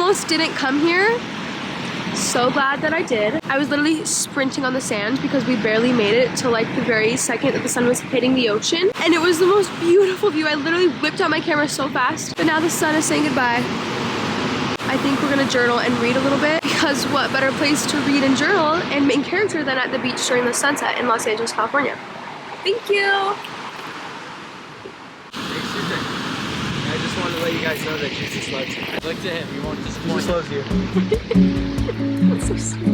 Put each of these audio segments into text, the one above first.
almost didn't come here. So glad that I did. I was literally sprinting on the sand because we barely made it to like the very second that the sun was hitting the ocean. And it was the most beautiful view. I literally whipped out my camera so fast. But now the sun is saying goodbye. I think we're gonna journal and read a little bit, because what better place to read and journal and main character than at the beach during the sunset in Los Angeles, California. Thank you. I just wanted to let you guys know that Jesus loves you. Look to him, he won't disappoint. Jesus loves you. That's so sweet.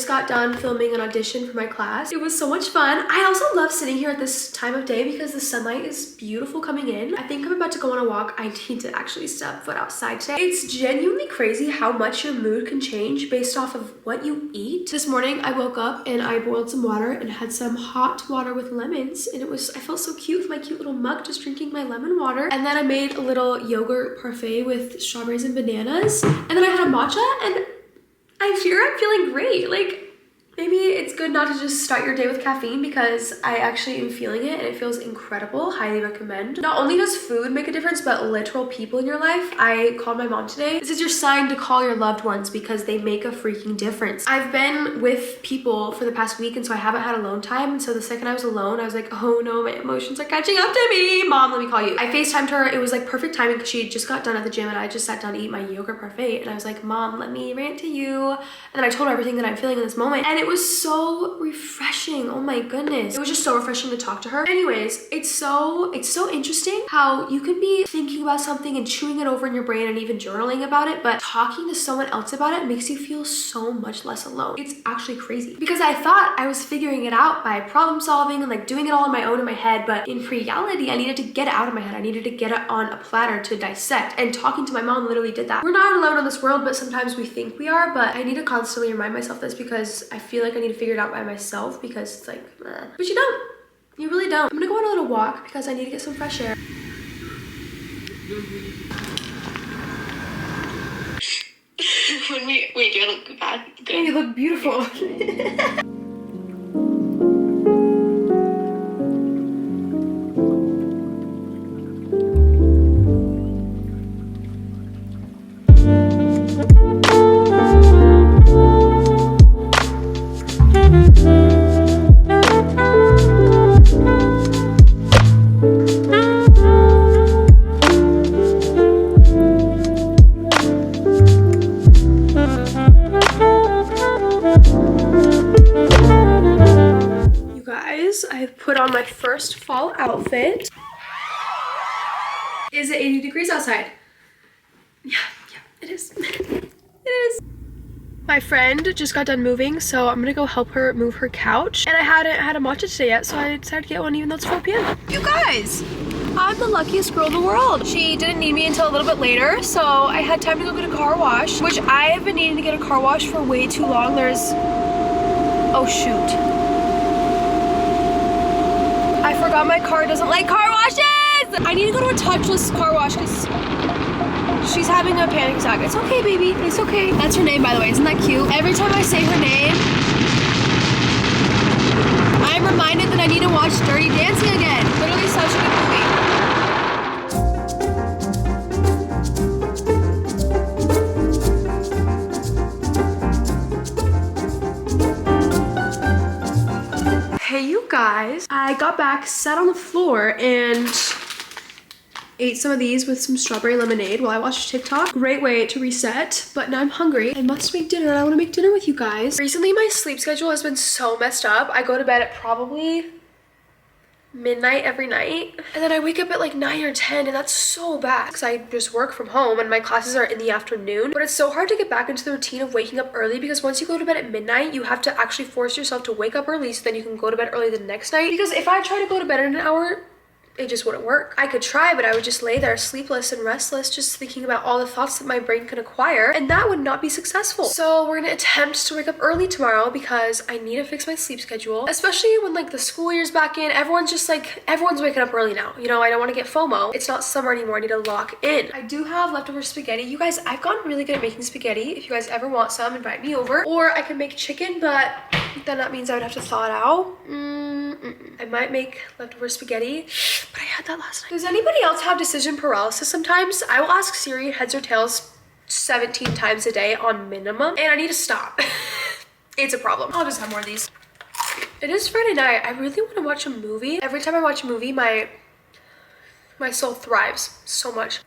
Got done filming an audition for my class. It was so much fun. I also love sitting here at this time of day because the sunlight is beautiful coming in. I think I'm about to go on a walk. I need to actually step foot outside today. It's genuinely crazy how much your mood can change based off of what you eat. This morning I woke up and I boiled some water and had some hot water with lemons, and I felt so cute with my cute little mug just drinking my lemon water. And then I made a little yogurt parfait with strawberries and bananas, and then I had a matcha, and I'm feeling great. Like, maybe it's good not to just start your day with caffeine, because I actually am feeling it and it feels incredible. Highly recommend. Not only does food make a difference, but literal people in your life. I called my mom today. This is your sign to call your loved ones because they make a freaking difference. I've been with people for the past week, and so I haven't had alone time. And so the second I was alone, I was like, oh no, my emotions are catching up to me. Mom, let me call you. I FaceTimed her. It was like perfect timing because she just got done at the gym and I just sat down to eat my yogurt parfait. And I was like, Mom, let me rant to you. And then I told her everything that I'm feeling in this moment. And it was so refreshing. Oh my goodness. It was just so refreshing to talk to her. Anyways, it's so interesting how you can be thinking about something and chewing it over in your brain and even journaling about it, but talking to someone else about it makes you feel so much less alone. It's actually crazy, because I thought I was figuring it out by problem solving and like doing it all on my own in my head, but in reality, I needed to get it out of my head. I needed to get it on a platter to dissect, and talking to my mom literally did that. We're not alone in this world, but sometimes we think we are, but I need to constantly remind myself this because I feel like I need to figure it out by myself, because it's like, but you don't. You really don't. I'm gonna go on a little walk because I need to get some fresh air. Wait, do I look bad? Good. You look beautiful. I've put on my first fall outfit. Is it 80 degrees outside? Yeah, it is. It is. My friend just got done moving, so I'm gonna go help her move her couch. And I hadn't had a matcha today yet, so I decided to get one even though it's 4 p.m. You guys, I'm the luckiest girl in the world. She didn't need me until a little bit later, so I had time to go get a car wash, which I have been needing to get a car wash for way too long. Oh shoot. I forgot my car doesn't like car washes! I need to go to a touchless car wash because she's having a panic attack. It's okay, baby. It's okay. That's her name, by the way. Isn't that cute? Every time I say her name, I'm reminded that I need to watch Dirty Dancing again. Literally such a good movie. Hey, you guys. I got back, sat on the floor, and ate some of these with some strawberry lemonade while I watched TikTok. Great way to reset, but now I'm hungry. I must make dinner. I want to make dinner with you guys. Recently, my sleep schedule has been so messed up. I go to bed at probably midnight every night, and then I wake up at like 9 or 10, and that's so bad because I just work from home and my classes are in the afternoon. But it's so hard to get back into the routine of waking up early, because once you go to bed at midnight, you have to actually force yourself to wake up early so then you can go to bed early the next night. Because if I try to go to bed in an hour, it just wouldn't work. I could try, but I would just lay there sleepless and restless, just thinking about all the thoughts that my brain could acquire, and that would not be successful. So we're gonna attempt to wake up early tomorrow because I need to fix my sleep schedule, especially when like the school year's back in. Everyone's waking up early now. You know, I don't want to get FOMO. It's not summer anymore. I need to lock in. I do have leftover spaghetti. You guys, I've gotten really good at making spaghetti. If you guys ever want some, invite me over. Or I can make chicken, but then that means I would have to thaw it out. I might make leftover spaghetti, but I had that last night. Does anybody else have decision paralysis sometimes? I will ask Siri heads or tails 17 times a day on minimum, and I need to stop. It's a problem. I'll just have more of these. It is Friday night. I really want to watch a movie. Every time I watch a movie, my soul thrives so much.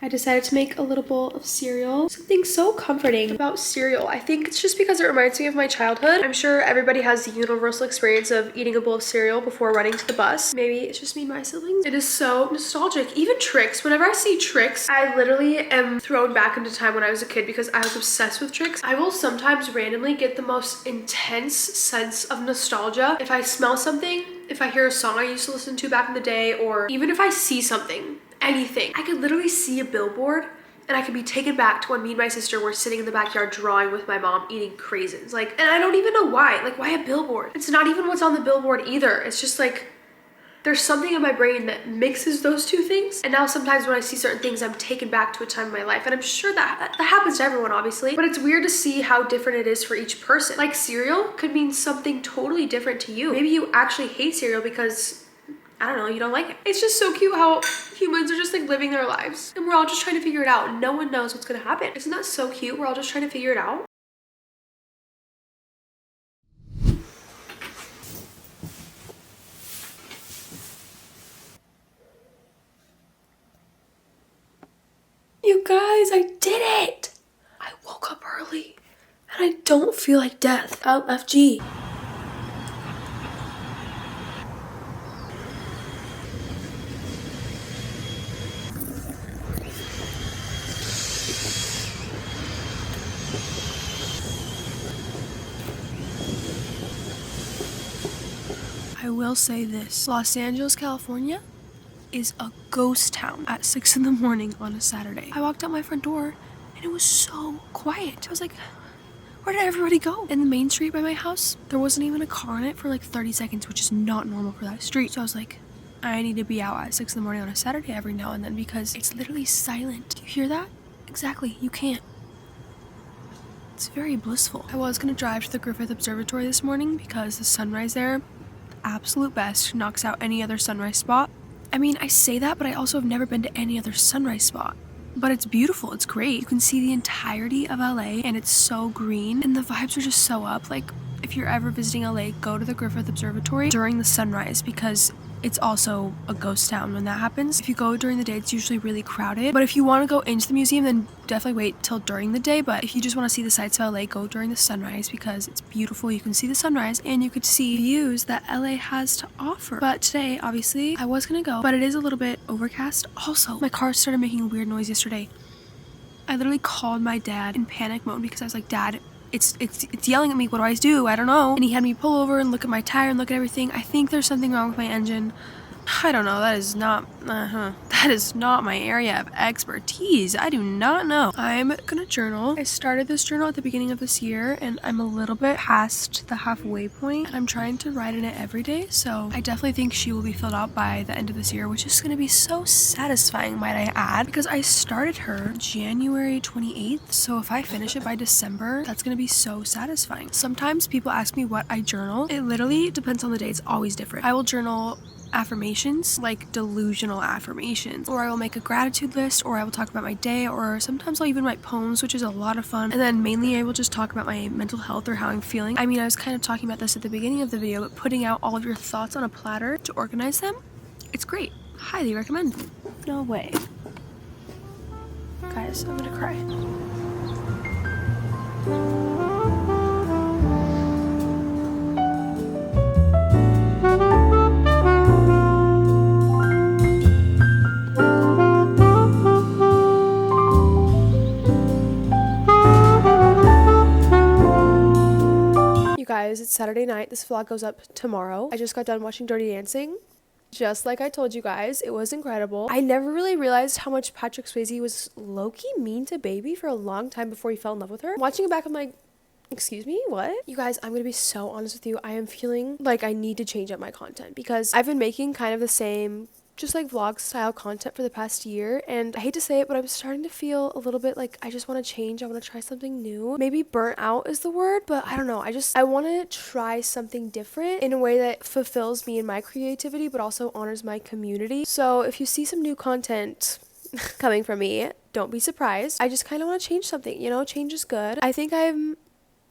I decided to make a little bowl of cereal. Something so comforting about cereal. I think it's just because it reminds me of my childhood. I'm sure everybody has the universal experience of eating a bowl of cereal before running to the bus. Maybe it's just me and my siblings. It is so nostalgic. Even Trix. Whenever I see Trix, I literally am thrown back into time when I was a kid because I was obsessed with Trix. I will sometimes randomly get the most intense sense of nostalgia if I smell something, if I hear a song I used to listen to back in the day, or even if I see something. Anything. I could literally see a billboard and I could be taken back to when me and my sister were sitting in the backyard drawing with my mom eating craisins. Like, and I don't even know why. Like, why a billboard? It's not even what's on the billboard either. It's just like, there's something in my brain that mixes those two things. And now sometimes when I see certain things, I'm taken back to a time in my life. And I'm sure that happens to everyone, obviously. But it's weird to see how different it is for each person. Like, cereal could mean something totally different to you. Maybe you actually hate cereal because, I don't know, you don't like it. It's just so cute how humans are just like living their lives and we're all just trying to figure it out. No one knows what's gonna happen. Isn't that so cute? We're all just trying to figure it out. You guys, I did it! I woke up early and I don't feel like death. LFG. I will say this, Los Angeles, California is a ghost town at 6 in the morning on a Saturday. I walked out my front door and it was so quiet. I was like, where did everybody go? In the main street by my house, there wasn't even a car on it for like 30 seconds, which is not normal for that street. So I was like, I need to be out at 6 in the morning on a Saturday every now and then because it's literally silent. Do you hear that? Exactly, you can't. It's very blissful. I was gonna drive to the Griffith Observatory this morning because the sunrise there, absolute best, knocks out any other sunrise spot. I mean, I say that, but I also have never been to any other sunrise spot. But it's beautiful, it's great. You can see the entirety of LA and it's so green and the vibes are just so up. Like, if you're ever visiting LA, go to the Griffith Observatory during the sunrise because it's also a ghost town when that happens. If you go during the day, it's usually really crowded. But if you want to go into the museum, then definitely wait till during the day. But if you just want to see the sights of LA, go during the sunrise because it's beautiful. You can see the sunrise and you could see views that LA has to offer. But today, obviously, I was gonna go, but it is a little bit overcast. Also, my car started making a weird noise yesterday. I literally called my dad in panic mode because I was like, Dad, it's yelling at me. What do I do? I don't know. And he had me pull over and look at my tire and look at everything. I think there's something wrong with my engine. I don't know. That is not my area of expertise. I do not know. I'm gonna journal. I started this journal at the beginning of this year and I'm a little bit past the halfway point and I'm trying to write in it every day. So I definitely think she will be filled out by the end of this year, which is gonna be so satisfying, might I add, because I started her January 28th. So if I finish it by December, that's gonna be so satisfying. Sometimes people ask me what I journal. It literally depends on the day. It's always different. I will journal affirmations, like delusional affirmations, or I will make a gratitude list, or I will talk about my day, or sometimes I'll even write poems, which is a lot of fun. And then mainly I will just talk about my mental health or how I'm feeling. I mean, I was kind of talking about this at the beginning of the video, but putting out all of your thoughts on a platter to organize them, it's great. Highly recommend. No way. Guys, I'm gonna cry. Guys, it's Saturday night. This vlog goes up tomorrow. I just got done watching Dirty Dancing Just like I told you guys, it was incredible. I never really realized how much Patrick Swayze was low-key mean to Baby for a long time before he fell in love with her. Watching it back, I'm like, excuse me, what? You guys, I'm gonna be so honest with you. I am feeling like I need to change up my content because I've been making kind of the same just like vlog style content for the past year, and I hate to say it, but I'm starting to feel a little bit like I just want to change. I want to try something new. Maybe burnt out is the word, but I don't know. I want to try something different in a way that fulfills me and my creativity but also honors my community. So if you see some new content coming from me, don't be surprised. I just kind of want to change something, you know. Change is good. I think I'm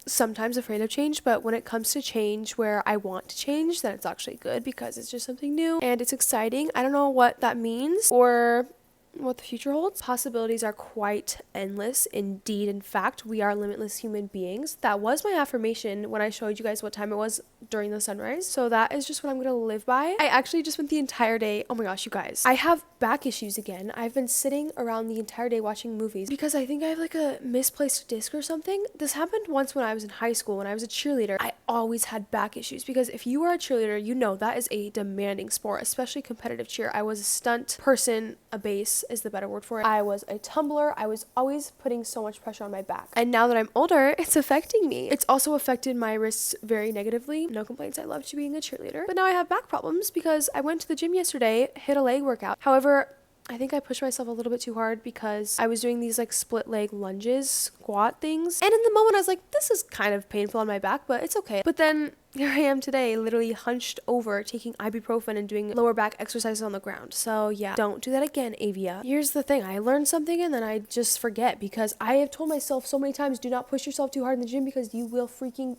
sometimes afraid of change, but when it comes to change where I want to change, then it's actually good because it's just something new and it's exciting. I don't know what that means or what the future holds. Possibilities are quite endless indeed. In fact, we are limitless human beings. That was my affirmation when I showed you guys what time it was during the sunrise. So that is just what I'm gonna live by. I actually just went the entire day. Oh my gosh, you guys, I have back issues again. I've been sitting around the entire day watching movies because I think I have like a misplaced disc or something. This happened once when I was in high school when I was a cheerleader. I always had back issues because if you are a cheerleader, you know that is a demanding sport, especially competitive cheer. I was a stunt person, a base is the better word for it. I was a tumbler. I was always putting so much pressure on my back. And now that I'm older, it's affecting me. It's also affected my wrists very negatively. No complaints. I loved being a cheerleader. But now I have back problems because I went to the gym yesterday, hit a leg workout. However, I think I pushed myself a little bit too hard because I was doing these like split leg lunges, squat things. And in the moment I was like, this is kind of painful on my back, but it's okay. But then here I am today, literally hunched over, taking ibuprofen and doing lower back exercises on the ground. So yeah, don't do that again, Avia. Here's the thing, I learned something and then I just forget because I have told myself so many times, do not push yourself too hard in the gym because you will freaking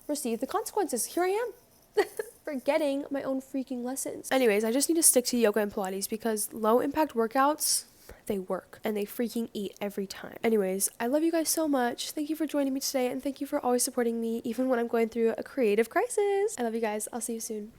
receive the consequences. Here I am. Forgetting my own freaking lessons. Anyways, I just need to stick to yoga and Pilates because low impact workouts, they work and they freaking eat every time. Anyways, I love you guys so much. Thank you for joining me today and thank you for always supporting me even when I'm going through a creative crisis. I love you guys. I'll see you soon.